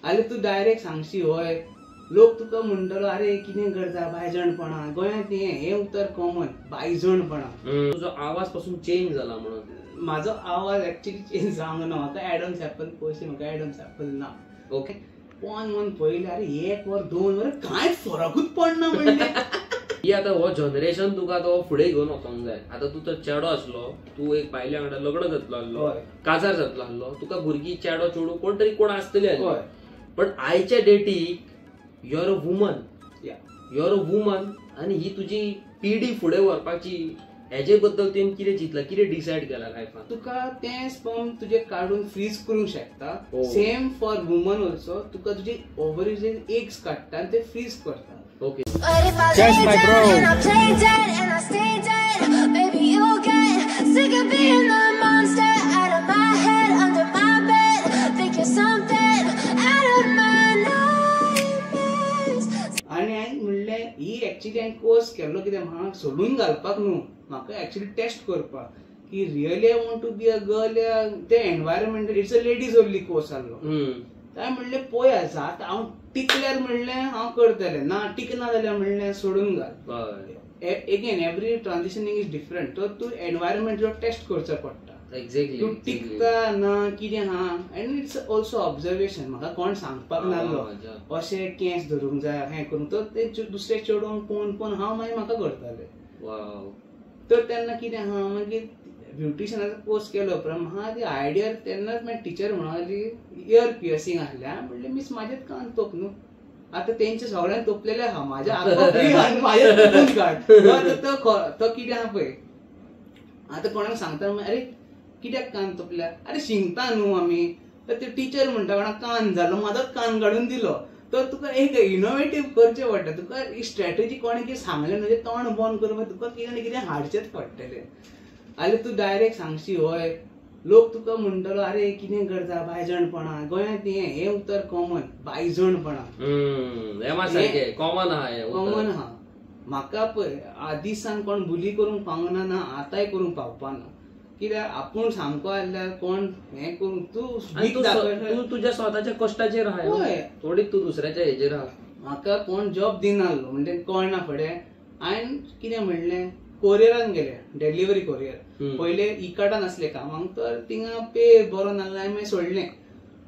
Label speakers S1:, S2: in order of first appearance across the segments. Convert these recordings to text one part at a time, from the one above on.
S1: आले तू डायरेक्ट सांगशी होय लोक तुका म्हणटलो अरे कितें करता बायजणपणा गोंयांत हे उतर कॉमन बायजणपणा.
S2: तुझो आवाज पासून चेंज जाला म्हणून.
S1: माझो आवाज एक्चुअली चेंज जावंक ना. म्हाका ऍडम्स ऍपल पयशे म्हाका ऍडम्स ऍपल ना.
S2: ओके
S1: पण मन पयले अरे 1 वर 2 वर कांय फरकूच पडना म्हणले.
S2: ही आता हो जनरेशन तुका तो फुडें घेवन वचोंक जाय. आता तू तर चेडो आसलो, तू एक बायल्या वांगडा लग्न जातलो आसलो, काजार जातलो आसलो, तुका भुरगीं चेडो चेडू कोण तरी कोण आसतली. पण आयच्या डेटीक यू आर अ वुमन आणि ही तुजी पिढी फुडें व्हरपाची हेजे बद्दल तुवें कितें चिंतलां, कितें डिसायड केला लायफान?
S1: तुका तें स्पर्म तुजे काढून फ्रीज करूंक शकता. Same for woman also. तुका तुजे ओव्हरीचे एग्स काडटा आनी ते फ्रीज करता.
S2: Okay
S3: Just my bro. And I play dead and I stay dead. Baby, you'll get sick of being the monster out of my head, under my bed. Think you're something out of my nightmares.
S1: आणि हांवें म्हणलें ही actually हांवें course केल्लो कितें म्हाका सोडून घालपाक न्हू, म्हाका एक्चुअली टेस्ट करपाक की really I want to be a girl. ते environmental it's a ladies only course आसलो. काय म्हणलें पळया जाता हांव टिकल्यार म्हणलें हांव करतलें, ना टिकना जाल्यार म्हणलें सोडून घाल. Again every transitioning is different. तर तूं एनवायरमेंटलो टेस्ट करचो पडटा.
S2: एक्झॅक्टली
S1: तूं टिकता ना कितें हा. End it's also observation. म्हाका कोण सांगपाक नासलो अशें केंस धरूंक जाय हें करून. तर ते दुसरे चेडूंक पळोवन हांव मागीर म्हाका करतालें. तर तेन्ना कितें हा मागीर ब्युटिशियनाचो कोर्स केलो उपरांत म्हाका ती आयडिया तेन्नाच मागीर टिचर म्हणली इयर पियर्सिंग आहल्या. म्हणलें मिस म्हाजेच कान तोप न्हू. आता तेंचे सगळ्यांनी तोपलेले आहा, म्हाज्या आनी म्हाजे तोपून काड. तो कितें आहा पळय आतां कोणाक सांगता अरे कित्याक कान तोपल्या, अरे शिंकता न्हू आमी. तर ते टीचर म्हणटा कोणा कान जालो म्हाजोच कान काडून दिलो. तर तुका एक इनोवेटीव करचें पडटा. तुका स्ट्रॅटेजी कोणें कितें सांगलें न्हू तोंड बंद करपाक तुका कितें ना कितें हाडचेंच पडटलें. आले तू डायरेक्ट सांगशी होय लोक तुका म्हणटलो अरे कितें करता बायजणपणा गोंयांत हे उतर कॉमन बायजणपणा.
S2: कॉमन आहा.
S1: म्हाका पळय आदिसान कोण बुली करूंक पावना ना, आतांय करूंक पावपाना. कित्याक आपूण सामको आसल्यार कोण हें करूंक तूं
S2: तुज्या स्वताच्या कश्टाचेर आहा, थोडी तूं दुसऱ्याच्या हेजेर आहा.
S1: म्हाका कोण जॉब दिनासलो म्हणजे कळना फुडें. हांवें कितें म्हणलें कोरियरान गेलें, डिलिव्हरी कोरियर. पयले इकाटान आसलें कामाक, तर थिंगा पे बरो नासलो हांवें मागीर सोडलें.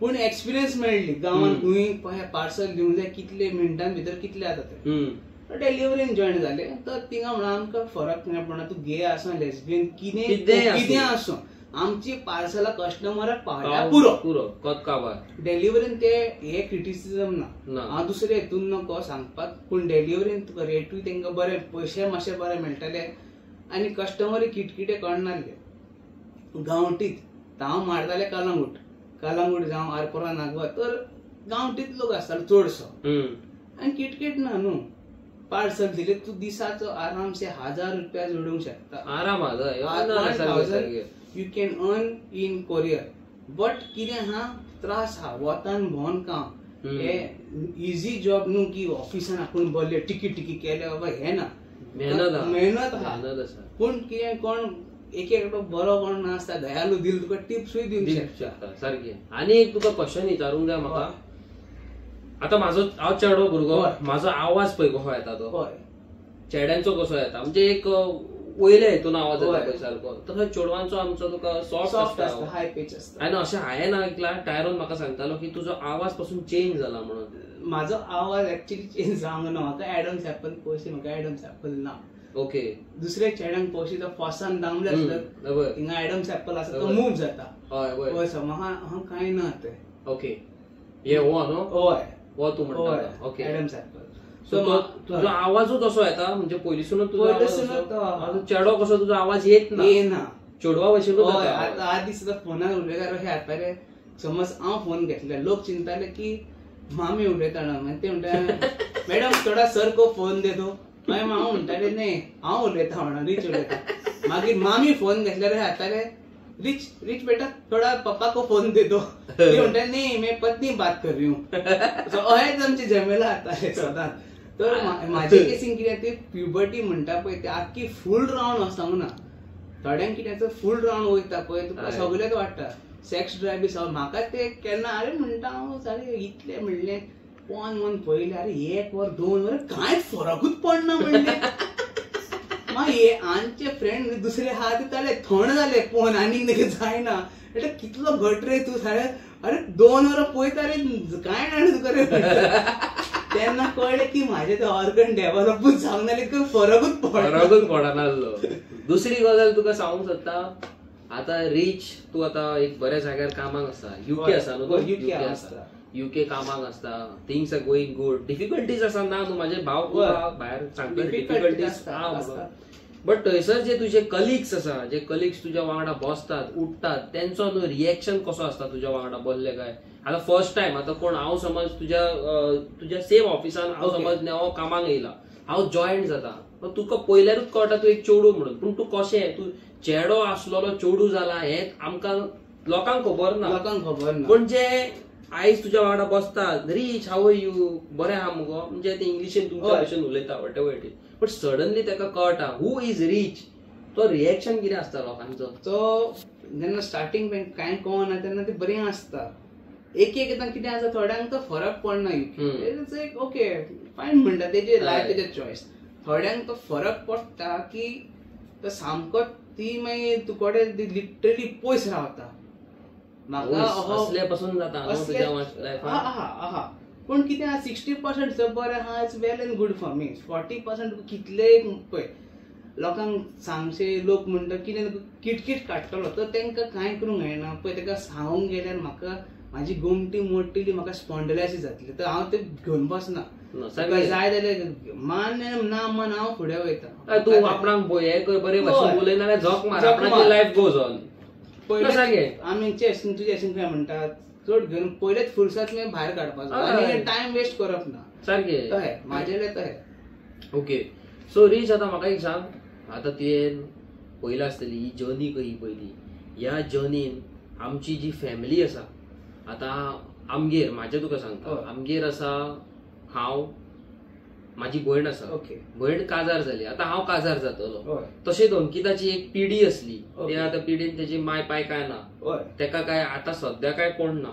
S1: पूण एक्सपिरियन्स मेळ्ळी गांवांत खंय पार्सल दिवंक जाय कितले मिनटां भितर कितले जाता ते. डिलिव्हरीन जॉयन जाले. तर थिंगा म्हणून आमकां फरक ना पडना तूं गे आसूं लेस्बियन कितें आसूं आमची पार्सलां कस्टमराक पावल्या पुरो. डिलिव्हरीन ते हे क्रिटिसिजम ना. हांव दुसरे हेतून नको सांगपाक, पूण डिलिव्हरीन तुका रेटूय तेंका बरे पयशे मातशे बरे मेळटले आनी कस्टमरूय किटकिटे कळनासले. गांवठीत हांव मारताले कलंगूट जावं आरपोरा नागवा, तर गांवठीत लोक आसताले चडसो. आनी किटकिट ना न्हू. पार्सल दिले तूं दिसाचो आरामसे 1000 रुपया जोडूंक शकता. आरामात you can earn in courier. But कितें हा त्रास हा वतान भोंवन काम. हे इजी जॉब न्हू की ऑफिसान आपूण बसले टिकी केले बाबा हें ना. मेहनत हा. पूण कितें कोण एक एकटो बरो कोण आसता दयालू दिल तुका टिप्सूय दिवंक शकता.
S2: सारकें. आनी एक तुका क्वेश्चन विचारूंक जाय म्हाका. आता हांव चेडो भुरगो, म्हाजो आवाज पळय कसो येता तो चेड्यांचो कसो येता, म्हणजे एक वयल्या हेतून आवाज येता पळय सारको. तसो चेडवांचो आमचो तुका सॉफ्ट आसता,
S1: हाय पिच आसता.
S2: आनी अशें हांवें आयकलां टायरोन म्हाका सांगतालो की तुजो आवाज पासून चेंज जाला म्हणून.
S1: म्हाजो आवाज एक्चुअली चेंज जावंक ना. म्हाका ऍडम्स ऍपल पयशे म्हाका ऍडम्स ऍपल ना.
S2: ओके.
S1: दुसऱ्या चेड्यांक पयशे तो फॉसान दामले आसतात हिंगा ऍडम्स ऍपल आसा तो मूव जाता. म्हाका कांय ना ते.
S2: ओके. हे हो न्हू.
S1: हय
S2: हो तूं म्हणटा. ओके.
S1: ऍडम्स ऍपल.
S2: तुजो आवाजूच तसो येता म्हणजे पयलींसूनच तुजो चेडो कसो तुजो आवाज येना चेडवा भशेन.
S1: आतां आद दीस फोनार उलयल्यार अशें जातालें समज हांव फोन घेतले लोक चिंताले की मामी उलयता ना. ते म्हणटा मॅडम थोडा सर को फोन दे दो. मागीर हांव म्हणटाले न्ही हांव उलयता म्हणून रिच उलयता. मागीर मामी फोन घेतल्यार जाताले रिच बेटा थोड़ा पापा को फोन दे दो. म्हणटा न्ही मैं पत्नी बात कर रही हूँ. अहेच आमचे झमेला जाताले सदांच. तर म्हाजे केसीन कितें ते प्युबर्टी म्हणटा पळय ते आख्खी फूल रावंड वचोंक ना. थोड्यांक कितें फूल रावंड वयता पळय तुका सगळेच वाडटा. सेक्स ड्रायव्ह बी म्हाका ते केन्ना अरे म्हणटा हांव सारे इतले म्हणले पोन पयले अरे 1 वर 2 वर कांयच फरकूच पडना म्हणले. मागीर आमचे फ्रेंड दुसरे आहा ते जाले थंड जाले पोन आनीक जायना એટલે कितलो घट रे तू सारे अरे 2 वरां पळयता रे कांय ना तुका रे. तेन्ना कळ्ळें की म्हाजे ते ऑर्गन डेव्हलपूच जावंक नासले फरकूच
S2: पडनासलो. दुसरी गजाल तुका सांगूंक सोदता आता रीच तू आता एक बऱ्या जाग्यार कामाक आसा युके आसा न्हू युके कामाक आसता things are going good difficulties आसा ना न्हू म्हाजे भाव भायर सांगता डिफिकल्टीज आहा बट थंयसर जे तुजे कलिग्स आसा जे कलिग्स तुज्या वांगडा बसतात उठतात तेंचो न्हू रिएक्शन कसो आसता तुज्या वांगडा बोल्ले काय आता फर्स्ट टाइम आता कोण हांव समज तुज्या सेम ऑफिसान हांव समज हांव कामाक येयला हांव जॉयंट जाता पण तुका पयल्यारूच कळटा तूं एक चेडू म्हणून पूण तूं कशें तूं चेडो आसलेलो चेडू जाला हें आमकां लोकांक खबर ना पण जे आयज तुज्या वांगडा बसतात रीच हाव आर यू बरें आहा मुगो म्हणजे ते इंग्लिशीन तुमच्या भशेन उलयता whatever it is but suddenly ताका कळटा हू इज रीच तो रिएक्शन कितें आसता लोकांचो
S1: तो जेन्ना स्टार्टींग कांय कळना तेन्ना ते बरें आसता एक कितें आसा थोड्यांक तो फरक पडना एक ओके फायन म्हणटा तेजे लायफ तेजे चॉयस थोड्यांक तो फरक पडटा की तो सामको ती मागीर तुकोडे लिटरली पयस रावता म्हाका
S2: असल्यापासून जाता
S1: पूण कितें आहा 60% जर बरें आहा it's well end good for me 40% कितले पळय लोकांक सांगचे लोक म्हणटा कितें किटकिट काडटलो तर तांकां कांय करूंक मेळना पळय ताका सांगूंक गेल्यार म्हाका म्हाजी गोमटी मोडटली म्हाका स्पॉन्डिलायसीस जातली तर हांव ते घेवन बसना जाय जाल्यार मान ना मन हांव फुडें वयता
S2: तूं आपणाक हे कर बरे भशेन उलयना जाल्यार झोक मार आपणाची लायफ गोज ऑन
S1: पयले आमी तुजे अशें काय म्हणटात चड घेवन पयलेच फुरसत मी भायर काडपाचो आनी टायम वेस्ट करप ना
S2: सारकें
S1: तहे म्हाजेले तहे
S2: ओके सो रीच आतां म्हाका एक सांग आतां तुवें पयली आसतली ही जर्नी कही पयली ह्या जर्नीन आमची जी फॅमिली आसा आतां आमगेर म्हाजें तुका सांगता आमगेर आसा हांव माझी भयण आसा भयण काजार जाली आतां हांव काजार जातलो तशेंच अंकिताची एक पिढी असली ते आतां पिढीन तेजी माय पाय काय ना तेका काय आतां सध्या काय कोण ना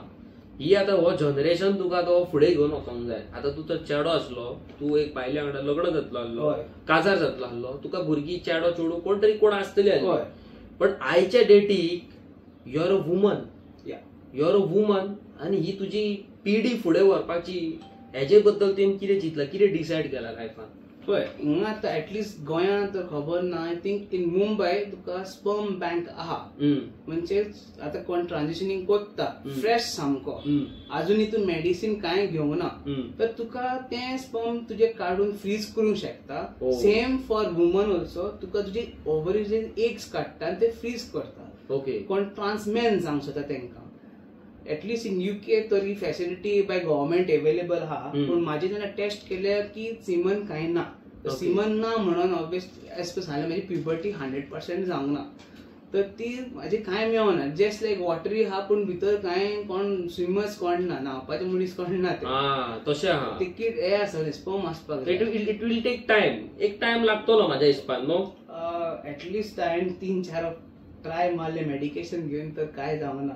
S2: ही आतां हो जनरेशन तुका तो फुडें घेवन वचोंक जाय आतां तूं तर चेडो आसलो तूं एक बायले वांगडा लग्न जातलो आसलो काजार जातलो आसलो तुका भुरगीं चेडो चेडू कोण तरी कोण आसतली पण आयच्या डेटीक यू आर अ वुमन आनी ही तुजी पिढी फुडें व्हरपाची हेजे बद्दल तुवें कितें चिंतलां कितें डिसायड केला लायफान
S1: पळय हिंगा आतां एटलिस्ट गोंयांत तर खबर ना I think in Mumbai Tuka sperm bank आहा म्हणजे आतां कोण ट्रान्झिशनिंग कोत्ता फ्रेश सामको अजून हितून मेडिसीन कांय घेवंक ना तर तुका तें स्पर्म तुजे काडून फ्रीज करूंक शकता सेम फॉर वुमन ऑल्सो तुका तुजी ओवरीज एग्स काडटा आनी ते फ्रीज करता
S2: ओके
S1: कोण ट्रान्समॅन जावंक सोदता तेंकां एटलीस्ट इन युके तरी फॅसिलिटी बाय गव्हर्मेंट अवेलेबल आहा पूण म्हाजे जेन्ना टेस्ट केले की सिमन कांय ना सिमन ना म्हणून ऑब्वियसली एज पर सांगलें म्हाजी प्युबर्टी 100% जावंक ना तर ती म्हाजी कांय मेळना जस्ट लायक वॉटरी आहा पूण भितर कांय कोण स्विमर्स कोण ना न्हांवपाचे मनीस कोण ना
S2: तशें आहा
S1: तिकीट हे आसा स्पर्म आसपाक
S2: इट वील टेक टायम एक टायम लागतलो म्हाज्या हिसपान न्हू
S1: एटलीस्ट हांवें 3-4 ट्राय मारले मेडिकेशन घेऊन तर काय जावना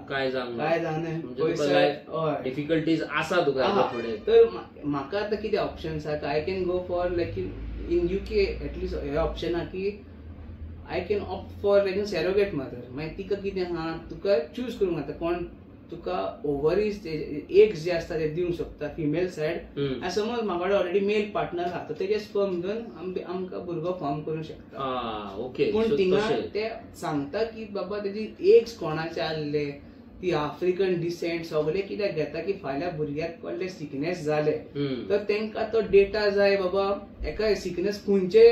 S2: डिफिकल्टीज आसा तुका फुडें
S1: तर म्हाका आतां कितें ऑप्शन्स आहा I can go for like in UK at least हे ऑप्शन आहा की I can opt for like surrogate mother मागीर तिका कितें आहा तुका चूज करूंक जाता कोण तुका ओवरीज एग्स जे आसता ते दिवंक शकता फिमेल सायड आनी समज म्हाका ऑलरेडी मेल पार्टनर आहा तर तेजे स्पर्म घेवन आमकां भुरगो फॉर्म करूंक शकता पूण थिंगा ते सांगता की बाबा तेजी एग्स कोणाचे आसले ती आफ्रिकन डिसेंट सगळे कित्याक घेता की फाल्यां भुरग्याक कसले सिकनेस जाले तर तेंकां तो डेटा जाय बाबा एका सिकनेस खंयचे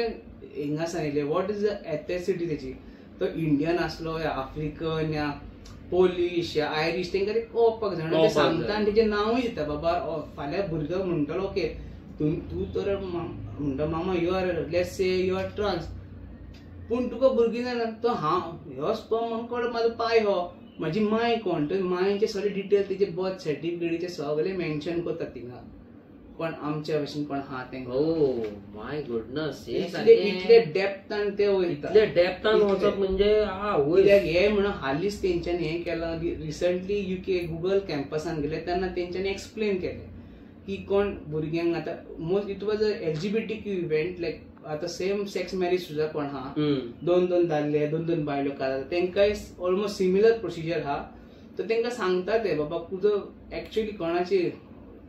S1: हिंगा सांगिल्ले वॉट इज द एथेसिटी तेची तो इंडियन आसलो या आफ्रिकन या पोलिश या आयरिश तेंकां ते कळपाक जाय ते सांगता आनी तेजें नांवूय दिता बाबा फाल्यां भुरगो म्हणटलो ओके तूं तर म्हणटा मामा you are let's say you are trans पूण तुका भुरगीं जायना तो हांव ह्यो स्पर्म म्हाका म्हाजो पाय हो म्हाजी माय कोण तर मायेचे सगळे डिटेल तेजे बर्थ सर्टिफिकेटीचे सगळे मेन्शन करतात थिंगा कोण आमच्या भशेन कोण हा तेंका.
S2: ओ माय गुडनस,
S1: इतले डेप्थान ते वयता.
S2: इतले डेप्थान वचप म्हणजे
S1: हे म्हणून हालीच तेंच्यांनी हे केलं. रिसंटली UK गुगल कॅम्पसान गेले तेन्ना तेंच्यांनी एक्सप्लेन केले की कोण भुरग्यांक आता most it was LGBTQ event, like आता सेम सेक्स मॅरेज सुद्धा कोण हा, 2 दादले 2 बायलो काढतात, तेंकाय ऑलमोस्ट सिमिलर प्रोसिजर हा. तर तेंका सांगतात ते बाबा तुझं ऍक्च्युअली कोणाची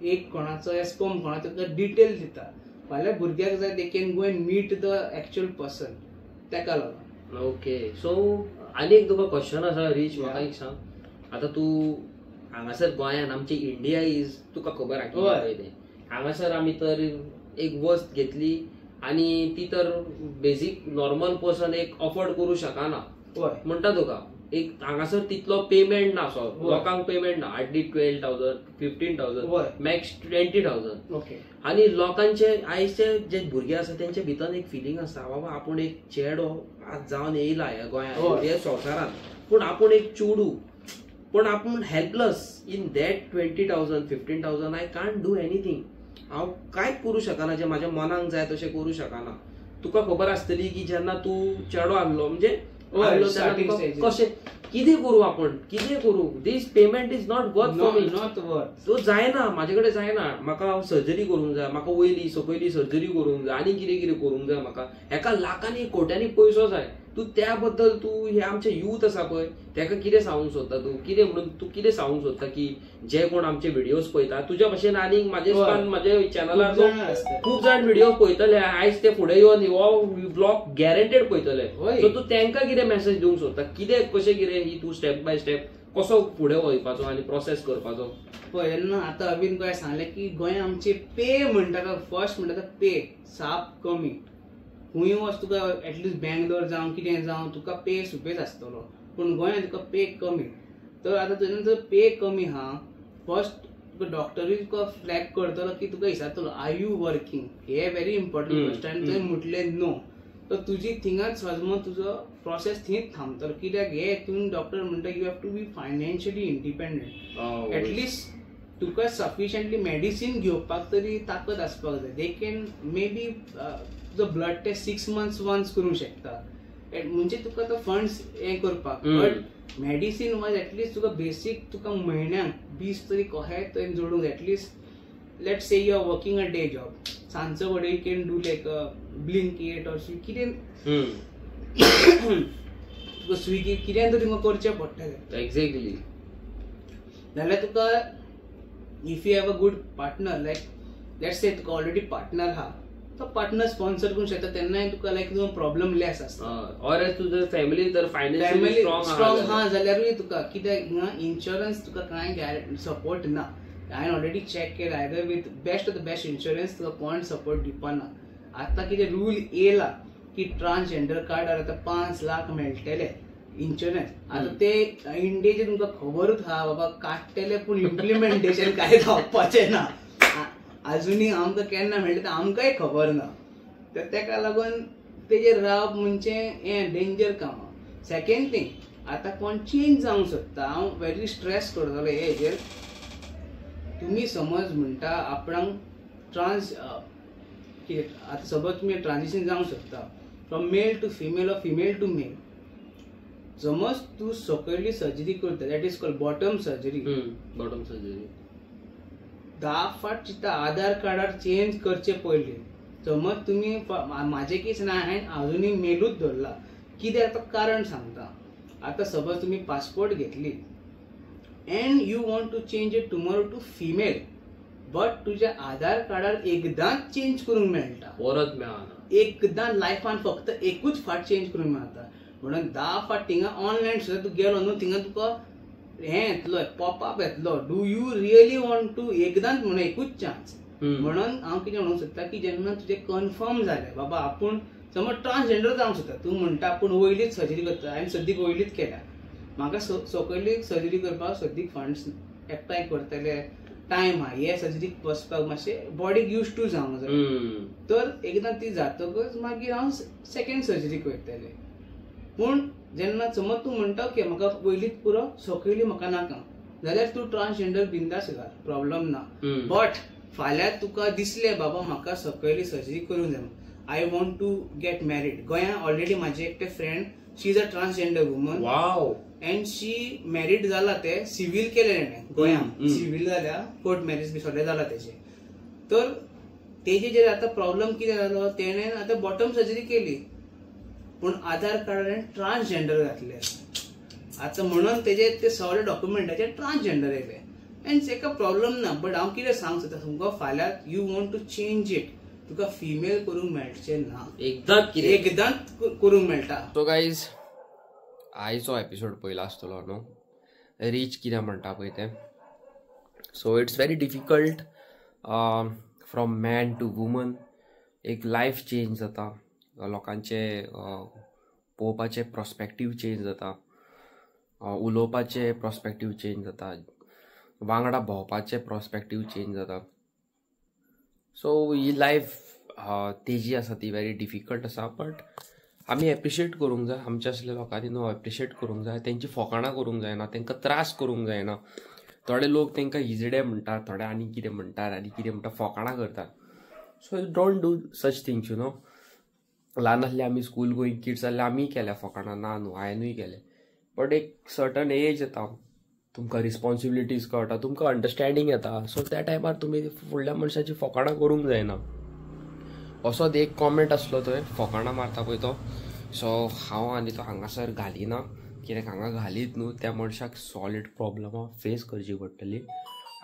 S1: एक कोणाचो स्पर्म कोणाचो डिटेल दिता. फाल्यां भुरग्याक जाय they can go and meet the actual person, तेका लागून.
S2: ओके. सो आनी एक तुका क्वेश्चन आसा रिच, म्हाका एक सांग. आता तू हांगासर गोंयान आमची इंडिया इज तुका खबर आसा की हांगासर आमी तर एक वस्त घेतली आणि ती तर बेसिक नॉर्मल पर्सन एक अफोर्ड करू शकना म्हणटा तुका. एक हांगासर तितलो पेमेंट ना, सो लोकांक पेमेंट ना. Hardly 12,000 15,000 max 20,000. आणि लोकांचे आयचे जे भुरगे आसा तेंचे भितर एक फिलिंग आसता बाबा आपूण एक चेडो आज जावन येयला ह्या गोंयांत हे संवसारांत, पूण आपूण एक चेडू, पण आपूण helpless in that 20,000 15,000 I can't do anything. हांव कांयच करूं शकना जे म्हाज्या मनाक जाय तशें करूं शकना. तुका खबर आसतली की जेन्ना तूं चेडो आहलो म्हणजे कशें कितें करूं आपूण, कितें करूं, this payment is not worth for me. तो जायना, म्हाजे कडेन जायना. म्हाका सर्जरी करूंक जाय, म्हाका वयली सकयली सर्जरी करूंक जाय, आनी कितें कितें करूंक जाय. म्हाका हेका लाखांनी कोट्यांनी पयसो जाय. तू त्या बद्दल तू हे आमचे यूथ आसा पळय तेका कितें सांगूंक सोदता, तू कितें म्हणून तू कितें सांगूंक सोदता की जे कोण आमचे व्हिडिओज पळयता तुज्या भशेन आनीक म्हाजे चॅनलार खूब जाण व्हिडिओ पळयतले, आयज ते फुडें येवन हो ब्लॉग गॅरंटेड पळयतले. सो तू तांकां कितें मेसेज दिवंक सोदता, कितें कशें कितें ही तू स्टेप बाय स्टेप कसो फुडें वयपाचो आनी प्रोसेस करपाचो.
S1: पळय जेन्ना आतां अभिन गोंय सांगलें की गोंय आमचे पे म्हणटा फर्स्ट म्हणटा पे साप कमी. खूंय वच तुका एटलिस्ट बेंगलोर जावं कितें जावं तुका पे सुपेज आसतलो, पूण गोंयांत तुका पे कमी. तर आतां तुजें पे कमी हा, फर्स्ट तुका डॉक्टरूय तुका फ्लॅग करतलो की तुका विचारतलो आर यू वर्किंग, हे व्हेरी इम्पॉर्टंट क्वेश्चन. थंय म्हटलें नो तर तुजी थिंगाच मग तुजो प्रोसेस थंयच थांबतलो. कित्याक हे तुमी डॉक्टर म्हणटा you have to be financially independent. At least तुका सफिशियंटली मेडिसीन घेवपाक तरी ताकद आसपाक जाय. दे कॅन मे बी तुजो ब्लड टेस्ट 6 months वन्स करूंक शकता, म्हणजे तुका तो फंड्स हे करपाक. बट मेडिसीन वायज एटलिस्ट तुका बेसीक तुका म्हयन्याक 20 तरी कशेंय थंय जोडूंक जाय. At least let's say you are working a day job, सांजचो फुडें you can do like Blinkit or कितें तुका स्विगी कितें तरी तुका करचें पडटलें.
S2: एक्झॅक्टली.
S1: जाल्यार तुका if you have a good partner, like let's say तुका ऑलरेडी पार्टनर हा, तो पार्टनर स्पॉन्सर करूंक शकता, तेन्नाय तुका लायक तुजो प्रॉब्लेम लेस आसता.
S2: ऑर तुजो फॅमिली तर फायनान्शियली
S1: स्ट्रॉंग हा जाल्यारूय तुका कित्याक हिंगा इन्शुरन्स तुका कांय सपोर्ट ना. हांवें ऑलरेडी चॅक केला, either with best of the best insurance तुका कोण सपोर्ट दिवपाना. आतां कितें रूल येयला की ट्रान्सजेंडर कार्डार आतां 5 लाख मेळटले इन्शुरन्स. आतां ते इंडियेचे तुमकां खबरूच हा बाबा काडटले, पूण इम्प्लिमेंटेशन काय जावपाचें ना. अजुनूय आमकां केन्ना मेळटा तें आमकांय खबर ना. तर तेका लागून तेजेर रावप म्हणजे हें डेंजर काम. सेकंड थिंग आतां कोण चेंज जावंक सोदता, हांव व्हेरी स्ट्रेस करतलो हे हेजेर. तुमी समज म्हणटा आपणाक ट्रान्स आतां सपोज तुमी ट्रान्जिशन जावंक सोदता from male to female or female to male. समज तूं सकयली सर्जरी करता, that is called bottom surgery. 10 फावट चिंता आधार कार्डार चेंज करचे पयलीं. समज तुमी म्हाजे केस ना, हांवें अजुनूय मेलूच धरला. कितें आतां कारण सांगता. आतां सपोज तुमी पासपोर्ट घेतली and you want to change it tomorrow to female, but तुज्या आधार कार्डार एकदांच चेंज करूंक मेळटा,
S2: परत मेळना.
S1: एकदां लायफान फक्त एकूच फावट चेंज करूंक मेळटा. म्हणून 10 फावट थिंगा ऑनलायन सुद्दां तूं गेलो न्हू, थिंगा तुका हे येतलो पॉपअप येतलो, do you really want to, एकदांच म्हणून एकूच चान्स. म्हणून हांव कितें म्हणूंक सोदता की जेन्ना तुजें कन्फर्म जालें बाबा आपूण समज ट्रान्सजेंडर जावंक सोदता, तूं म्हणटा आपूण वयलीच सर्जरी करता, हांवें सद्दीक वयलीच केल्या, म्हाका सकयली सर्जरी करपाक सद्दीक फंड्स एकठांय करतले, टायम हा, हे सर्जरीक वचपाक मातशें बॉडीक यूज टू जावंक जाय. तर एकदां ती जातकच मागीर हांव सेकंड सर्जरीक वयतलें. पूण जेन्ना समज तूं म्हणटा की म्हाका वयलीच पुरो सकयली म्हाका नाका, जाल्यार तूं ट्रान्सजेंडर बिंदास घाल, प्रॉब्लम ना. बट फाल्यां तुका दिसलें बाबा म्हाका सकयली सर्जरी करूंक जाय, I want to get married. गोंयांत ऑलरेडी म्हाजे एकटे friend, she is a transgender woman.
S2: Wow.
S1: And she married जाला, ते सिव्हील केलेले गोंयांत, सिव्हील जाल्या, कोर्ट मॅरेज बी सगळें जाला तेजे. तर तेजे जे आतां प्रॉब्लेम कितें जालो, तेणें आतां बॉटम सर्जरी केली पूण आधार कार्डान ट्रान्सजेंडर घातले. आतां म्हणून तेजे ते सगळे डॉक्युमेंटाचेर ट्रान्सजेंडर येयले. अँड तेका प्रॉब्लेम ना. बट हांव कितें सांग सोदता तुमकां, फाल्यां you want to change it, तुका फिमेल करूंक मेळचें ना. एकदांच करूंक मेळटा.
S2: सो गायज, आयचो एपिसोड पयलो आसतलो न्हू, रीच कितें म्हणटा पळय तें. So it's very difficult from man to woman. एक लायफ चेंज जाता, लोकांचे पळोवपाचे पर्स्पेक्टीव चेंज जाता, उलोवपाचे पर्स्पेक्टीव चेंज जाता, वांगडा भोंवपाचे पर्स्पेक्टीव चेंज जाता. सो ही लायफ तेजी आसा ती व्हेरी डिफिकल्ट आसा. बट आमी एप्रिशिएट करूंक जाय, आमच्या असल्या लोकांनी न्हू एप्रिशिएट करूंक जाय. तेंची फकाणां करूंक जायना, तेंकां त्रास करूंक जायना. थोडे लोक तेंकां इजडे म्हणटात, थोडे आनी कितें म्हणटा, फकाणां करतात. So don't do such things, you know. ल्हान आसले आमी स्कूल गोईंग किड्स जाल्यार आमी केल्या फकाणां, ना न्हू, हांवेनूय केले. बट एक सर्टन एज येता, तुमकां रिस्पॉन्सिबिलिटीज कळटा, तुमकां अंडरस्टँडींग येता. सो त्या टायमार तुमी फुडल्या मनशाची फकाणां करूंक जायना. असोच एक कॉमेंट आसलो थंय, फकाणां मारता पळय तो. सो हांव आनी तो हांगासर घालिना, कित्याक हांगा घालीत न्हू त्या मनशाक सॉलीड प्रॉब्लमां फेस करची पडटली.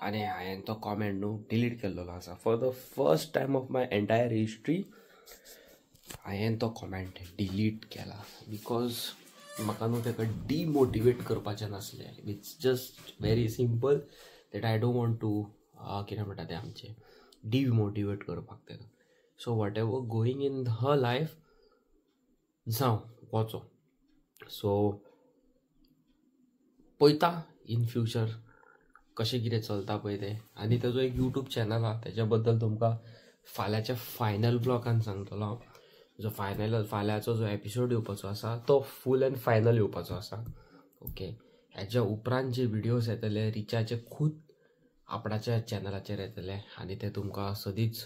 S2: आनी हांवें तो कॉमेंट न्हू डिलीट केल्लो आसा. For the first time of my entire history हांवें तो कॉमेंट डिलीट केला, बिकॉज म्हाका न्हू ताका डिमोटिवेट करपाचें नासलें. It's just very simple that I don't want to कितें म्हणटा तें आमचें डिमोटिवेट करपाक ताका. So whatever going in her life जावं वचो. सो पळयता इन फ्युचर कशें कितें चलता पळय तें. आनी ताजो एक यूट्यूब चॅनल आहा, तेज्या बद्दल तुमकां फाल्यांच्या फायनल ब्लॉगान सांगतलो हांव. जो फाल्यांचो जो एपिसोड येवपाचो आसा तो फूल एंड फायनल येवपाचो आसा. ओके, हेच्या उपरांत जे व्हिडियोज येतले रिचाचे खूद आपणाच्या चॅनलाचेर येतले आनी ते तुमकां सदींच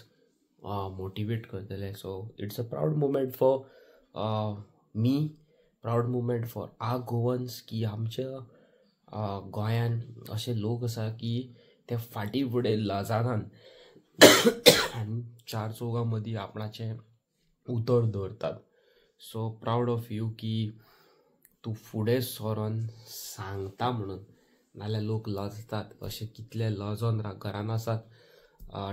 S2: मोटिवेट करतले. So it's a proud moment for me, proud moment for our Goans, की आमच्या गोंयान असे लोक आसा की ते फाटी फुडें लाजारान आनी चार चौगां मदीं आपणाचें उतर दवरतात. सो प्राऊड ऑफ यू की तूं फुडें सरोन सांगता म्हणून, नाल्यार लोक लजतात. अशे कितले लजोन घरान आसात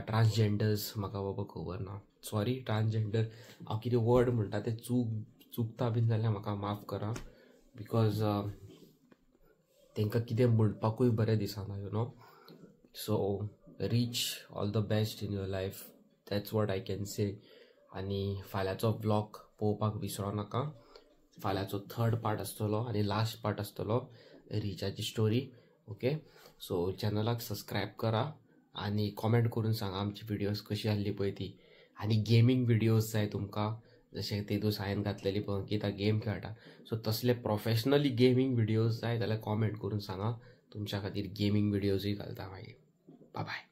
S2: ट्रान्सजेंडर्स, म्हाका बाबा खबर ना, सॉरी ट्रान्सजेंडर हांव कितें वर्ड म्हणटा ते चुकता बीन जाल्यार म्हाका माफ करा, बिकॉज तांकां कितें म्हणपाकूय बरें दिसना, you know. So reach all the best in your life, that's what I can say. आनी फाल्यांचो ब्लॉग पळोवपाक विसरो नाका. फाल्यांचो 3rd पार्ट आसतलो आनी लास्ट पार्ट आसतलो रिचाची स्टोरी. ओके, सो चॅनलाक सबस्क्रायब करा आनी कॉमेंट करून सांगा आमची व्हिडियोज कशी आसली पळय ती. आनी गेमींग व्हिडियोज जाय तुमकां, जशें ते दीस हांवें घातलेली पळय अंकिता गेम खेळटा, सो तसले प्रोफेशनली गेमींग व्हिडियोज जाय जाल्यार कॉमेंट करून सांगा. तुमच्या खातीर गेमींग व्हिडियोजूय घालता मागीर. Bye bye.